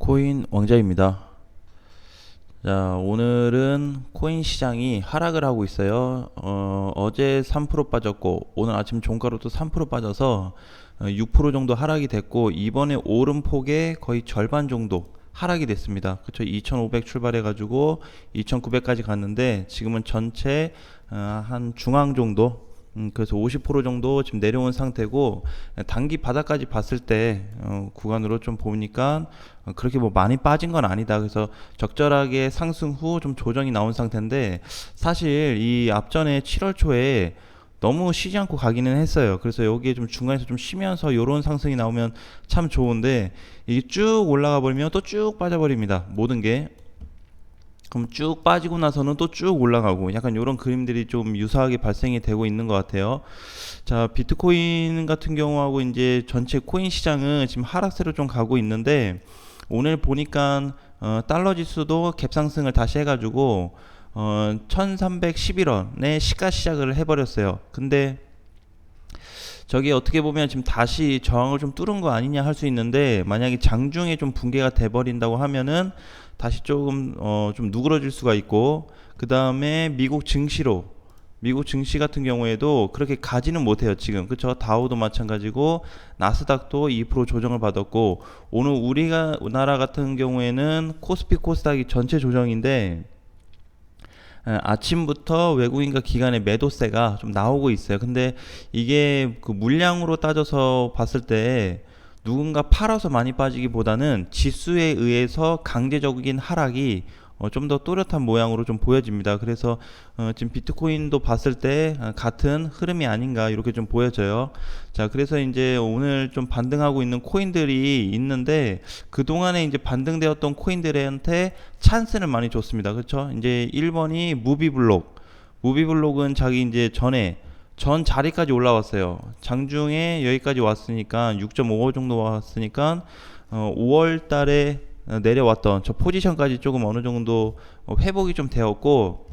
비트코인 왕자입니다. 자, 오늘은 코인 시장이 하락을 하고 있어요. 어제 3% 빠졌고 오늘 아침 종가로도 3% 빠져서 6% 정도 하락이 됐고, 이번에 오름폭의 거의 절반 정도 하락이 됐습니다. 그쵸? 2,500 출발해 가지고 2,900까지 갔는데 지금은 전체 한 중앙 정도, 그래서 50% 정도 지금 내려온 상태고, 단기 바닥까지 봤을 때 구간으로 좀 보니까 그렇게 뭐 많이 빠진 건 아니다. 그래서 적절하게 상승 후 좀 조정이 나온 상태인데, 사실 이 앞전에 7월 초에 너무 쉬지 않고 가기는 했어요. 그래서 여기에 좀 중간에서 좀 쉬면서 요런 상승이 나오면 참 좋은데, 이게 쭉 올라가 버리면 또 쭉 빠져버립니다, 모든 게. 그럼 쭉 빠지고 나서는 또 쭉 올라가고, 약간 이런 그림들이 좀 유사하게 발생이 되고 있는 것 같아요. 자, 비트코인 같은 경우하고 이제 전체 코인 시장은 지금 하락세로 좀 가고 있는데, 오늘 보니까 달러 지수도 갭상승을 다시 해가지고 1311원에 시가 시작을 해버렸어요. 근데 저게 어떻게 보면 지금 다시 저항을 좀 뚫은 거 아니냐 할 수 있는데, 만약에 장중에 좀 붕괴가 돼버린다고 하면은 다시 조금 좀 누그러질 수가 있고, 그 다음에 미국 증시 같은 경우에도 그렇게 가지는 못해요 지금. 그쵸? 다우도 마찬가지고 나스닥도 2% 조정을 받았고, 오늘 우리나라 같은 경우에는 코스피 코스닥이 전체 조정인데, 아침부터 외국인과 기관의 매도세가 좀 나오고 있어요. 근데 이게 그 물량으로 따져서 봤을 때 누군가 팔아서 많이 빠지기보다는 지수에 의해서 강제적인 하락이 좀 더 또렷한 모양으로 좀 보여집니다. 그래서 지금 비트코인도 봤을 때 같은 흐름이 아닌가 이렇게 좀 보여져요. 자, 그래서 이제 오늘 좀 반등하고 있는 코인들이 있는데, 그동안에 이제 반등되었던 코인들한테 찬스를 많이 줬습니다. 그렇죠? 이제 1번이 무비블록은 자기 이제 전 자리까지 올라왔어요. 장중에 여기까지 왔으니까 6.55 정도 왔으니까 5월 달에 내려왔던 저 포지션까지 조금 어느 정도 회복이 좀 되었고,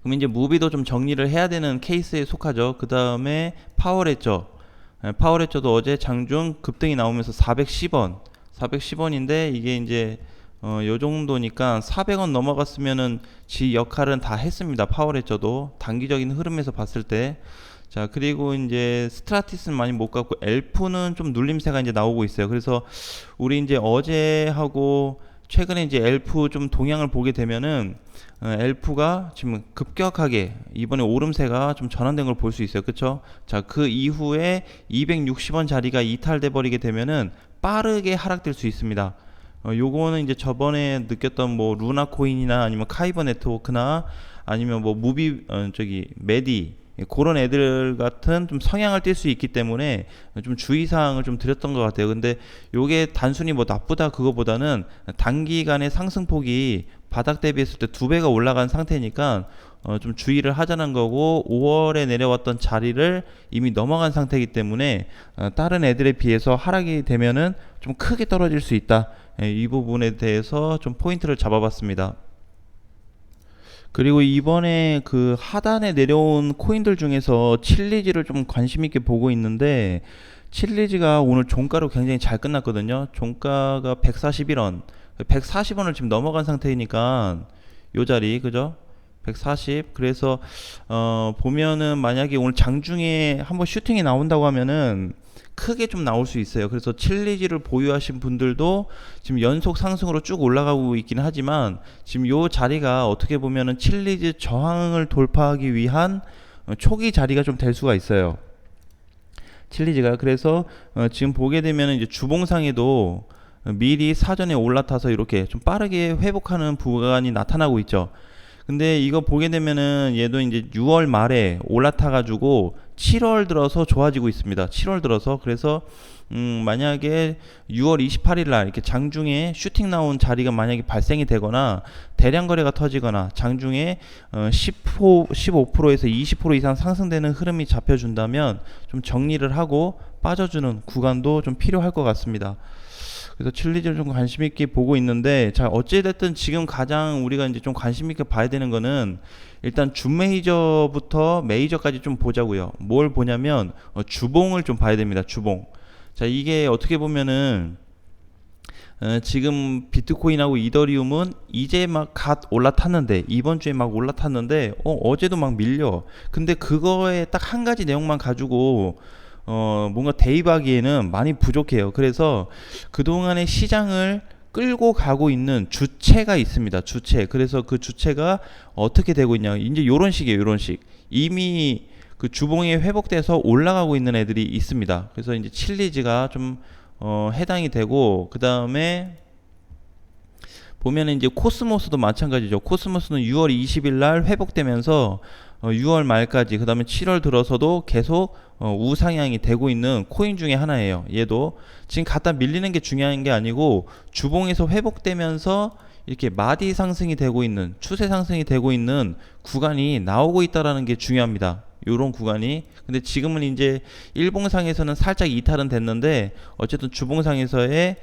그럼 이제 무비도 좀 정리를 해야 되는 케이스에 속하죠. 그 다음에 파워레저도 어제 장중 급등이 나오면서 410원인데, 이게 이제 요 정도니까 400원 넘어갔으면은 지 역할은 다 했습니다. 파워레저도 단기적인 흐름에서 봤을 때. 자, 그리고 이제 스트라티스는 많이 못 갔고, 엘프는 좀 눌림세가 이제 나오고 있어요. 그래서 우리 이제 어제하고 최근에 이제 엘프 좀 동향을 보게 되면은 엘프가 지금 급격하게 이번에 오름세가 좀 전환된 걸 볼 수 있어요. 그쵸? 자, 그 이후에 260원 자리가 이탈돼 버리게 되면은 빠르게 하락될 수 있습니다. 요거는 이제 저번에 느꼈던 뭐 루나 코인이나 아니면 카이버 네트워크나 아니면 뭐 메디, 그런 애들 같은 좀 성향을 띌 수 있기 때문에 좀 주의사항을 좀 드렸던 것 같아요. 근데 요게 단순히 뭐 나쁘다 그거보다는 단기간의 상승폭이 바닥 대비했을 때 2배가 올라간 상태니까 좀 주의를 하자는 거고, 5월에 내려왔던 자리를 이미 넘어간 상태이기 때문에 다른 애들에 비해서 하락이 되면은 좀 크게 떨어질 수 있다. 이 부분에 대해서 좀 포인트를 잡아봤습니다. 그리고 이번에 그 하단에 내려온 코인들 중에서 칠리지를 좀 관심 있게 보고 있는데, 칠리지가 오늘 종가로 굉장히 잘 끝났거든요. 종가가 141원, 140원을 지금 넘어간 상태이니까 요 자리, 그죠? 140. 그래서 보면은 만약에 오늘 장중에 한번 슈팅이 나온다고 하면은 크게 좀 나올 수 있어요. 그래서 칠리지를 보유하신 분들도 지금 연속 상승으로 쭉 올라가고 있기는 하지만, 지금 요 자리가 어떻게 보면은 칠리지 저항을 돌파하기 위한 초기 자리가 좀 될 수가 있어요, 칠리지가. 그래서 지금 보게 되면 이제 주봉상에도 미리 사전에 올라타서 이렇게 좀 빠르게 회복하는 구간이 나타나고 있죠. 근데 이거 보게 되면은 얘도 이제 6월 말에 올라타 가지고 7월 들어서 좋아지고 있습니다. 7월 들어서. 그래서 만약에 6월 28일 날 이렇게 장중에 슈팅 나온 자리가 만약에 발생이 되거나 대량 거래가 터지거나 장중에 15%에서 20% 이상 상승되는 흐름이 잡혀준다면 좀 정리를 하고 빠져주는 구간도 좀 필요할 것 같습니다. 그래서 칠리지를 좀 관심 있게 보고 있는데, 자, 어찌됐든 지금 가장 우리가 이제 좀 관심 있게 봐야 되는 거는 일단 준메이저부터 메이저까지 좀 보자고요. 뭘 보냐면 주봉을 좀 봐야 됩니다. 주봉. 자, 이게 어떻게 보면은 지금 비트코인하고 이더리움은 이제 막 갓 올라탔는데, 이번 주에 막 올라탔는데 어제도 막 밀려. 근데 그거에 딱 한 가지 내용만 가지고 뭔가 대입하기에는 많이 부족해요. 그래서 그동안의 시장을 끌고 가고 있는 주체가 있습니다. 주체. 그래서 그 주체가 어떻게 되고 있냐. 이제 요런 식이에요. 요런 식. 이미 그 주봉이 회복돼서 올라가고 있는 애들이 있습니다. 그래서 이제 칠리즈가 좀 해당이 되고, 그 다음에 보면 이제 코스모스도 마찬가지죠. 코스모스는 6월 20일 날 회복되면서 6월 말까지, 그 다음에 7월 들어서도 계속 우상향이 되고 있는 코인 중에 하나예요. 얘도 지금 갖다 밀리는 게 중요한 게 아니고 주봉에서 회복되면서 이렇게 마디 상승이 되고 있는, 추세 상승이 되고 있는 구간이 나오고 있다라는 게 중요합니다. 요런 구간이. 근데 지금은 이제 일봉상에서는 살짝 이탈은 됐는데, 어쨌든 주봉상에서의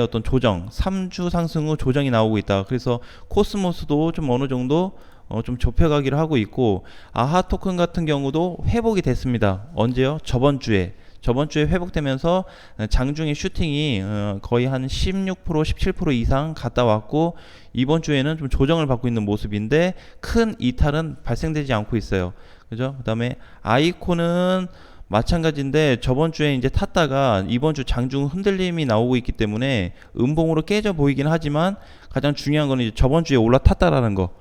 어떤 조정, 3주 상승 후 조정이 나오고 있다. 그래서 코스모스도 좀 어느 정도 좀 좁혀가기를 하고 있고, 아하 토큰 같은 경우도 회복이 됐습니다. 언제요? 저번 주에 회복되면서 장중에 슈팅이 거의 한 16%, 17% 이상 갔다 왔고, 이번 주에는 좀 조정을 받고 있는 모습인데 큰 이탈은 발생되지 않고 있어요. 그죠? 그다음에 아이콘은 마찬가지인데 저번 주에 이제 탔다가 이번 주 장중 흔들림이 나오고 있기 때문에 음봉으로 깨져 보이긴 하지만, 가장 중요한 거는 이제 저번 주에 올라탔다라는 거.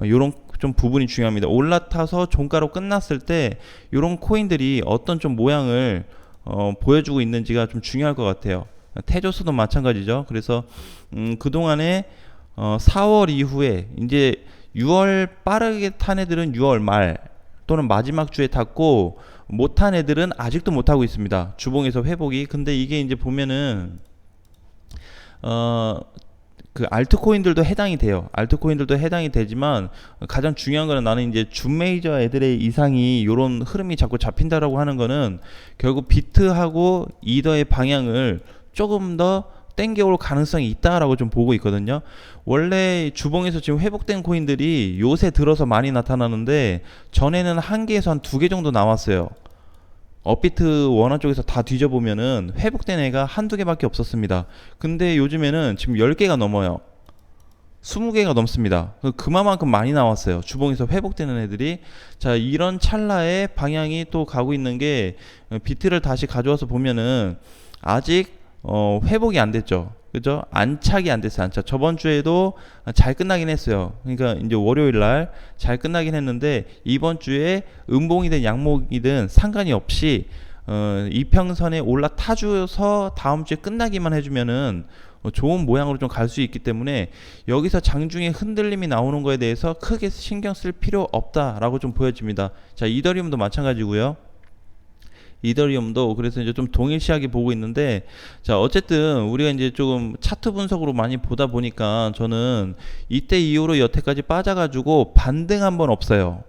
요런 좀 부분이 중요합니다. 올라타서 종가로 끝났을 때 요런 코인들이 어떤 좀 모양을 보여주고 있는지가 좀 중요할 것 같아요. 테조스도 마찬가지죠. 그래서 그동안에 4월 이후에 이제 6월 빠르게 탄 애들은 6월 말 또는 마지막 주에 탔고, 못탄 애들은 아직도 못하고 있습니다. 주봉에서 회복이. 근데 이게 이제 보면은 그 알트코인들도 해당이 돼요. 알트코인들도 해당이 되지만, 가장 중요한 거는 나는 이제 준메이저 애들의 이상이 요런 흐름이 자꾸 잡힌다라고 하는 거는 결국 비트하고 이더의 방향을 조금 더 땡겨올 가능성이 있다라고 좀 보고 있거든요. 원래 주봉에서 지금 회복된 코인들이 요새 들어서 많이 나타나는데, 전에는 한 개에서 한 두 개 정도 나왔어요. 업비트 원화 쪽에서 다 뒤져보면은 회복된 애가 한두 개밖에 없었습니다. 근데 요즘에는 지금 10개가 넘어요. 20개가 넘습니다. 그만큼 많이 나왔어요. 주봉에서 회복되는 애들이. 자, 이런 찰나에 방향이 또 가고 있는 게, 비트를 다시 가져와서 보면은 아직 회복이 안 됐죠. 그죠? 안착이 안 됐어요. 안착. 저번 주에도 잘 끝나긴 했어요. 그러니까 이제 월요일 날 잘 끝나긴 했는데, 이번 주에 음봉이든 양목이든 상관이 없이 이평선에 올라타줘서 다음 주에 끝나기만 해주면은 좋은 모양으로 좀 갈 수 있기 때문에, 여기서 장중에 흔들림이 나오는 거에 대해서 크게 신경 쓸 필요 없다라고 좀 보여집니다. 자, 이더리움도 마찬가지고요. 이더리움도 그래서 이제 좀 동일시하게 보고 있는데, 자, 어쨌든 우리가 이제 조금 차트 분석으로 많이 보다 보니까 저는 이때 이후로 여태까지 빠져가지고 반등 한 번 없어요.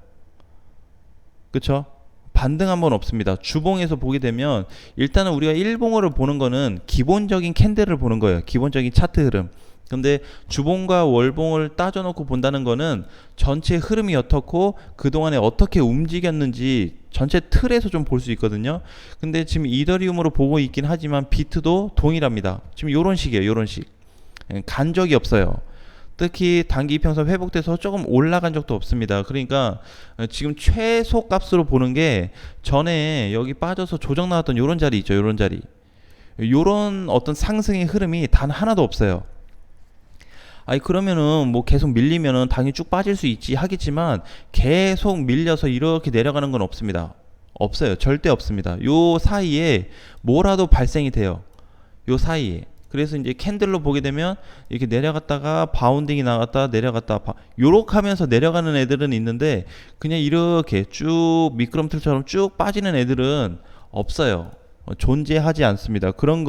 그쵸? 반등 한 번 없습니다. 주봉에서 보게 되면 일단은 우리가 일봉어를 보는 거는 기본적인 캔들을 보는 거예요. 기본적인 차트 흐름. 근데 주봉과 월봉을 따져놓고 본다는 거는 전체 흐름이 어떻고 그동안에 어떻게 움직였는지 전체 틀에서 좀 볼 수 있거든요. 근데 지금 이더리움으로 보고 있긴 하지만 비트도 동일합니다. 지금 요런 식이에요. 요런 식. 간 적이 없어요. 특히 단기 이평선 회복돼서 조금 올라간 적도 없습니다. 그러니까 지금 최소 값으로 보는 게, 전에 여기 빠져서 조정 나왔던 요런 자리 있죠. 요런 자리. 요런 어떤 상승의 흐름이 단 하나도 없어요. 아니, 그러면은 뭐 계속 밀리면은 당연히 쭉 빠질 수 있지 하겠지만, 계속 밀려서 이렇게 내려가는 건 없습니다. 없어요. 절대 없습니다. 요 사이에 뭐라도 발생이 돼요. 요 사이에. 그래서 이제 캔들로 보게 되면 이렇게 내려갔다가 바운딩이 나갔다 내려갔다 요렇게 하면서 내려가는 애들은 있는데, 그냥 이렇게 쭉 미끄럼틀처럼 쭉 빠지는 애들은 없어요. 존재하지 않습니다. 그런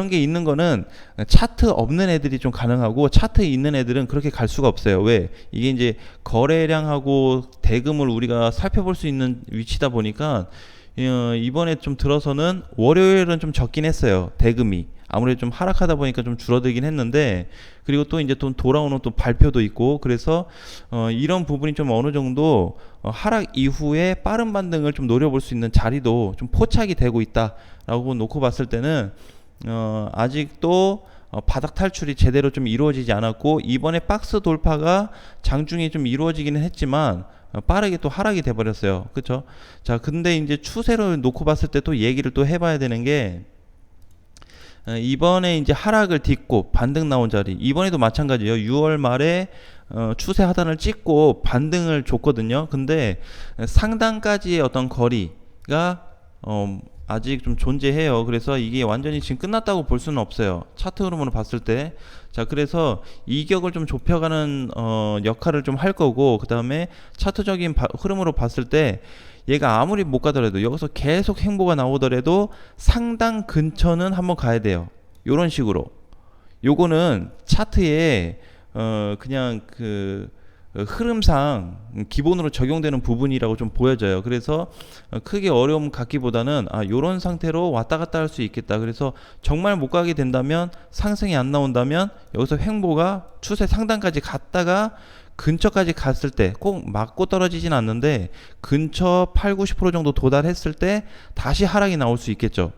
게 있는 거는 차트 없는 애들이 좀 가능하고, 차트에 있는 애들은 그렇게 갈 수가 없어요. 왜? 이게 이제 거래량하고 대금을 우리가 살펴볼 수 있는 위치다 보니까, 이번에 좀 들어서는 월요일은 좀 적긴 했어요. 대금이. 아무래도 좀 하락하다 보니까 좀 줄어들긴 했는데, 그리고 또 이제 또 돌아오는 또 발표도 있고, 그래서 이런 부분이 좀 어느 정도 하락 이후에 빠른 반등을 좀 노려볼 수 있는 자리도 좀 포착이 되고 있다라고 놓고 봤을 때는 아직도 바닥 탈출이 제대로 좀 이루어지지 않았고, 이번에 박스 돌파가 장중에 좀 이루어지기는 했지만 빠르게 또 하락이 돼 버렸어요. 그쵸? 자, 근데 이제 추세를 놓고 봤을 때 또 얘기를 또 해봐야 되는 게, 이번에 이제 하락을 딛고 반등 나온 자리, 이번에도 마찬가지예요. 6월 말에 추세 하단을 찍고 반등을 줬거든요. 근데 상단까지의 어떤 거리가 아직 좀 존재해요. 그래서 이게 완전히 지금 끝났다고 볼 수는 없어요. 차트 흐름으로 봤을 때. 자, 그래서 이격을 좀 좁혀가는 역할을 좀 할 거고, 그 다음에 차트적인 흐름으로 봤을 때 얘가 아무리 못 가더라도, 여기서 계속 행보가 나오더라도 상당 근처는 한번 가야 돼요. 요런 식으로. 요거는 차트에 그냥 그 흐름상 기본으로 적용되는 부분이라고 좀 보여져요. 그래서 크게 어려움 갖기보다는 요런 상태로 왔다 갔다 할 수 있겠다. 그래서 정말 못 가게 된다면, 상승이 안 나온다면 여기서 횡보가 추세 상단까지 갔다가 근처까지 갔을 때, 꼭 맞고 떨어지진 않는데 근처 8, 90% 정도 도달했을 때 다시 하락이 나올 수 있겠죠.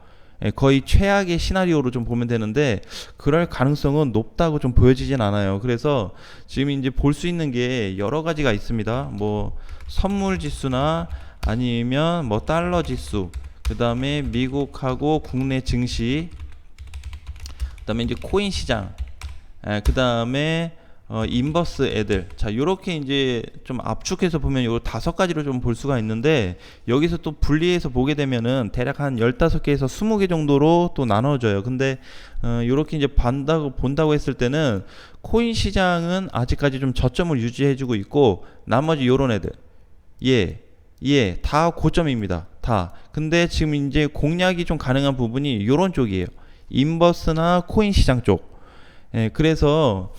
거의 최악의 시나리오로 좀 보면 되는데, 그럴 가능성은 높다고 좀 보여지진 않아요. 그래서 지금 이제 볼 수 있는 게 여러 가지가 있습니다. 뭐 선물 지수나 아니면 뭐 달러 지수, 그 다음에 미국하고 국내 증시, 그 다음에 이제 코인 시장, 그 다음에 인버스 애들. 자, 요렇게 이제 좀 압축해서 보면 요 5가지로 좀 볼 수가 있는데, 여기서 또 분리해서 보게 되면은 대략 한 15개에서 20개 정도로 또 나눠져요. 근데 요렇게 이제 본다고 했을 때는 코인 시장은 아직까지 좀 저점을 유지해주고 있고, 나머지 요런 애들 다 고점입니다. 다. 근데 지금 이제 공략이 좀 가능한 부분이 요런 쪽이에요. 인버스나 코인 시장 쪽. 그래서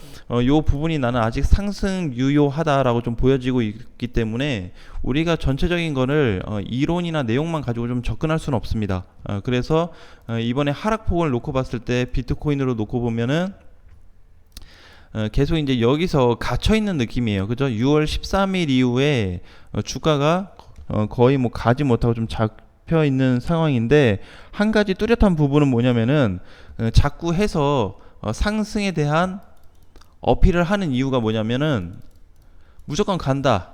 요 부분이 나는 아직 상승 유효하다라고 좀 보여지고 있기 때문에, 우리가 전체적인 거를 이론이나 내용만 가지고 좀 접근할 수는 없습니다. 그래서 이번에 하락폭을 놓고 봤을 때 비트코인으로 놓고 보면은 계속 이제 여기서 갇혀 있는 느낌이에요. 그죠? 6월 13일 이후에 주가가 거의 뭐 가지 못하고 좀 잡혀 있는 상황인데, 한 가지 뚜렷한 부분은 뭐냐면은 자꾸 해서 상승에 대한 어필을 하는 이유가 뭐냐면은 무조건 간다,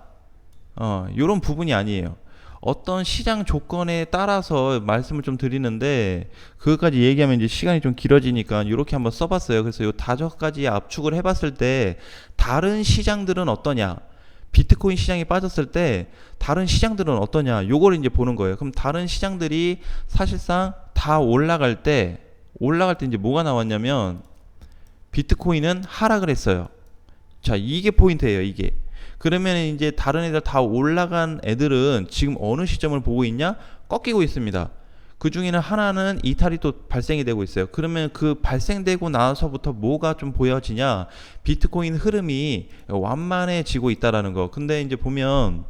요런 부분이 아니에요. 어떤 시장 조건에 따라서 말씀을 좀 드리는데, 그것까지 얘기하면 이제 시간이 좀 길어지니까 이렇게 한번 써봤어요. 그래서 요 5가지 압축을 해봤을 때 다른 시장들은 어떠냐, 비트코인 시장이 빠졌을 때 다른 시장들은 어떠냐, 요걸 이제 보는 거예요. 그럼 다른 시장들이 사실상 다 올라갈 때 이제 뭐가 나왔냐면, 비트코인은 하락을 했어요. 자, 이게 포인트예요, 이게. 그러면 이제 다른 애들 다 올라간 애들은 지금 어느 시점을 보고 있냐? 꺾이고 있습니다. 그 중에는 하나는 이탈이 또 발생이 되고 있어요. 그러면 그 발생되고 나서부터 뭐가 좀 보여지냐? 비트코인 흐름이 완만해지고 있다라는 거. 근데 이제 보면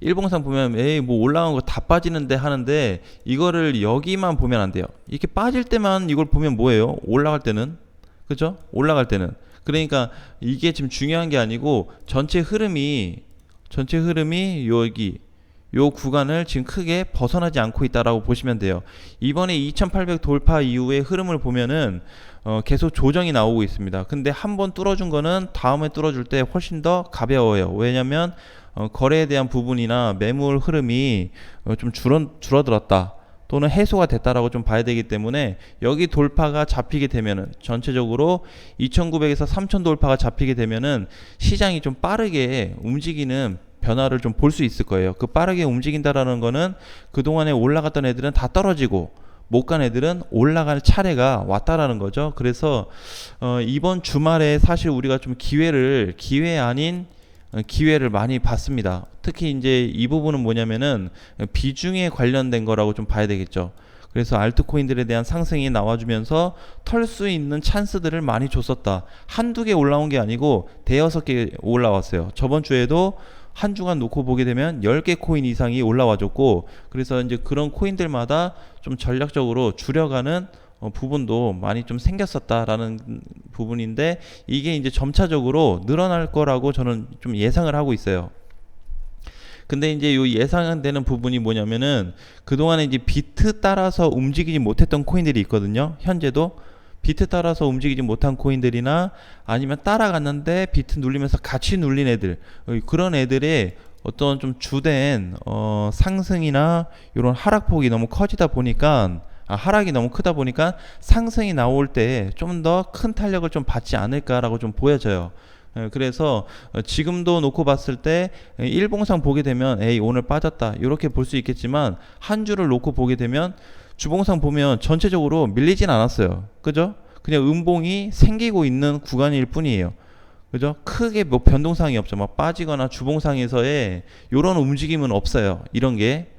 일봉상 보면 에이 뭐 올라간 거 다 빠지는데 하는데, 이거를 여기만 보면 안 돼요. 이렇게 빠질 때만 이걸 보면 뭐예요? 올라갈 때는, 그죠? 올라갈 때는. 그러니까 이게 지금 중요한 게 아니고, 전체 흐름이 여기 요 구간을 지금 크게 벗어나지 않고 있다라고 보시면 돼요. 이번에 2800 돌파 이후의 흐름을 보면은 계속 조정이 나오고 있습니다. 근데 한번 뚫어준 거는 다음에 뚫어줄 때 훨씬 더 가벼워요. 왜냐면 거래에 대한 부분이나 매물 흐름이 좀 줄어들었다, 또는 해소가 됐다라고 좀 봐야 되기 때문에, 여기 돌파가 잡히게 되면은, 전체적으로 2900에서 3000 돌파가 잡히게 되면은 시장이 좀 빠르게 움직이는 변화를 좀 볼 수 있을 거예요. 그 빠르게 움직인다라는 거는 그동안에 올라갔던 애들은 다 떨어지고 못 간 애들은 올라갈 차례가 왔다라는 거죠. 그래서 이번 주말에 사실 우리가 좀 기회 아닌 기회를 많이 봤습니다. 특히 이제 이 부분은 뭐냐면은 비중에 관련된 거라고 좀 봐야 되겠죠. 그래서 알트코인들에 대한 상승이 나와주면서 털 수 있는 찬스들을 많이 줬었다. 한두 개 올라온 게 아니고 대여섯 개 올라왔어요. 저번 주에도 한 주간 놓고 보게 되면 10개 코인 이상이 올라와줬고, 그래서 이제 그런 코인들마다 좀 전략적으로 줄여가는 부분도 많이 좀 생겼었다라는 부분인데, 이게 이제 점차적으로 늘어날 거라고 저는 좀 예상을 하고 있어요. 근데 이제 요 예상되는 부분이 뭐냐면은, 그동안에 이제 비트 따라서 움직이지 못했던 코인들이 있거든요. 현재도 비트 따라서 움직이지 못한 코인들이나 아니면 따라갔는데 비트 눌리면서 같이 눌린 애들, 그런 애들의 어떤 좀 주된 상승이나 이런 하락폭이 너무 커지다 보니까, 하락이 너무 크다 보니까 상승이 나올 때 좀 더 큰 탄력을 좀 받지 않을까라고 좀 보여져요. 그래서 지금도 놓고 봤을 때 일봉상 보게 되면 에이 오늘 빠졌다 이렇게 볼 수 있겠지만, 한 주를 놓고 보게 되면 주봉상 보면 전체적으로 밀리진 않았어요. 그죠? 그냥 음봉이 생기고 있는 구간일 뿐이에요. 그죠? 크게 뭐 변동상이 없죠. 막 빠지거나 주봉상에서의 이런 움직임은 없어요. 이런 게.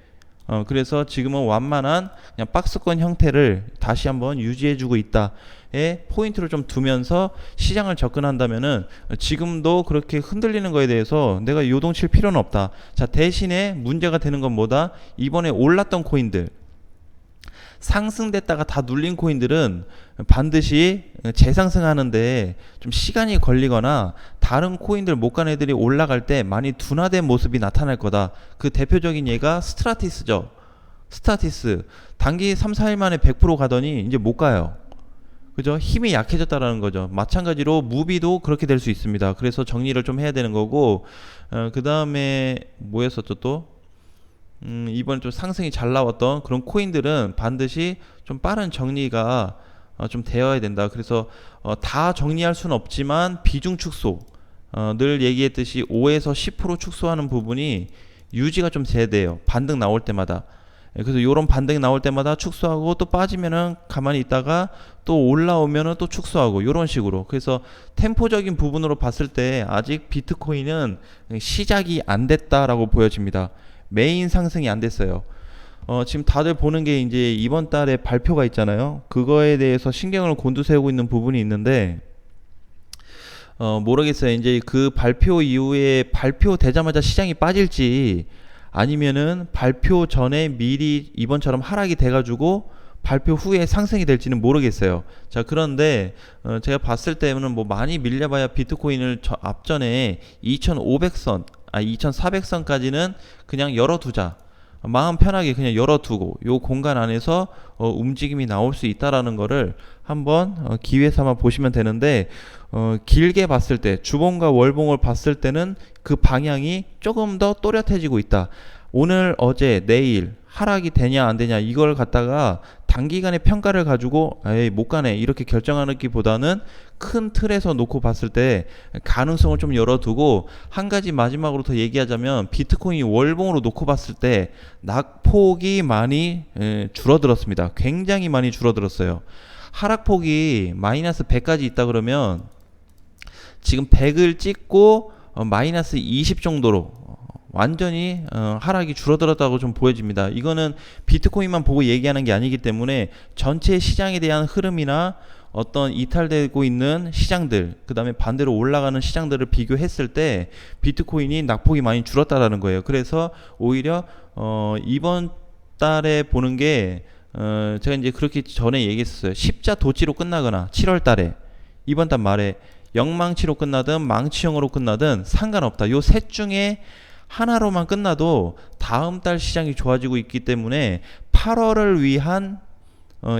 그래서 지금은 완만한 그냥 박스권 형태를 다시 한번 유지해주고 있다에 포인트를 좀 두면서 시장을 접근한다면은, 지금도 그렇게 흔들리는 거에 대해서 내가 요동칠 필요는 없다. 자, 대신에 문제가 되는 건 뭐다? 이번에 올랐던 코인들, 상승됐다가 다 눌린 코인들은 반드시 재상승하는데 좀 시간이 걸리거나 다른 코인들 못 간 애들이 올라갈 때 많이 둔화된 모습이 나타날 거다. 그 대표적인 예가 스트라티스죠. 스트라티스 단기 3, 4일 만에 100% 가더니 이제 못 가요. 그죠? 힘이 약해졌다라는 거죠. 마찬가지로 무비도 그렇게 될 수 있습니다. 그래서 정리를 좀 해야 되는 거고, 그 다음에 뭐였었죠 또? 이번 좀 상승이 잘 나왔던 그런 코인들은 반드시 좀 빠른 정리가 좀 되어야 된다. 그래서 다 정리할 수는 없지만 비중 축소, 늘 얘기했듯이 5에서 10% 축소하는 부분이 유지가 좀 돼야 돼요. 반등 나올 때마다. 그래서 이런 반등이 나올 때마다 축소하고, 또 빠지면은 가만히 있다가 또 올라오면은 또 축소하고, 이런 식으로. 그래서 템포적인 부분으로 봤을 때 아직 비트코인은 시작이 안 됐다라고 보여집니다. 메인 상승이 안 됐어요. 지금 다들 보는 게 이제 이번 달에 발표가 있잖아요. 그거에 대해서 신경을 곤두세우고 있는 부분이 있는데, 모르겠어요. 이제 그 발표 이후에 발표되자마자 시장이 빠질지, 아니면은 발표 전에 미리 이번처럼 하락이 돼가지고 발표 후에 상승이 될지는 모르겠어요. 자, 그런데 제가 봤을 때는 뭐 많이 밀려봐야 비트코인을 앞전에 2500선, 2400선까지는 그냥 열어두자. 마음 편하게 그냥 열어두고 요 공간 안에서 움직임이 나올 수 있다라는 거를 한번 기회 삼아 보시면 되는데, 길게 봤을 때 주봉과 월봉을 봤을 때는 그 방향이 조금 더 또렷해지고 있다. 오늘, 어제, 내일 하락이 되냐 안 되냐 이걸 갖다가 단기간의 평가를 가지고 에이 못 가네 이렇게 결정하기보다는 큰 틀에서 놓고 봤을 때 가능성을 좀 열어두고, 한 가지 마지막으로 더 얘기하자면 비트코인이 월봉으로 놓고 봤을 때 낙폭이 많이 줄어들었습니다. 굉장히 많이 줄어들었어요. 하락폭이 마이너스 100까지 있다 그러면 지금 100을 찍고 마이너스 20 정도로 완전히 하락이 줄어들었다고 좀 보여집니다. 이거는 비트코인만 보고 얘기하는 게 아니기 때문에 전체 시장에 대한 흐름이나 어떤 이탈되고 있는 시장들, 그 다음에 반대로 올라가는 시장들을 비교했을 때 비트코인이 낙폭이 많이 줄었다라는 거예요. 그래서 오히려 이번 달에 보는 게, 제가 이제 그렇게 전에 얘기했었어요. 십자 도치로 끝나거나 7월 달에, 이번 달 말에 영망치로 끝나든 망치형으로 끝나든 상관없다. 요 셋 중에 하나로만 끝나도 다음 달 시장이 좋아지고 있기 때문에 8월을 위한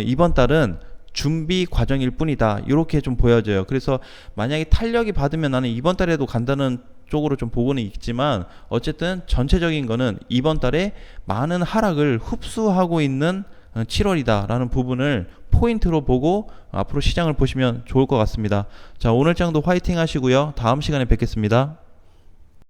이번 달은 준비 과정일 뿐이다. 이렇게 좀 보여져요. 그래서 만약에 탄력이 받으면 나는 이번 달에도 간다는 쪽으로 좀 보고는 있지만, 어쨌든 전체적인 거는 이번 달에 많은 하락을 흡수하고 있는 7월이다 라는 부분을 포인트로 보고 앞으로 시장을 보시면 좋을 것 같습니다. 자, 오늘 장도 화이팅 하시고요. 다음 시간에 뵙겠습니다.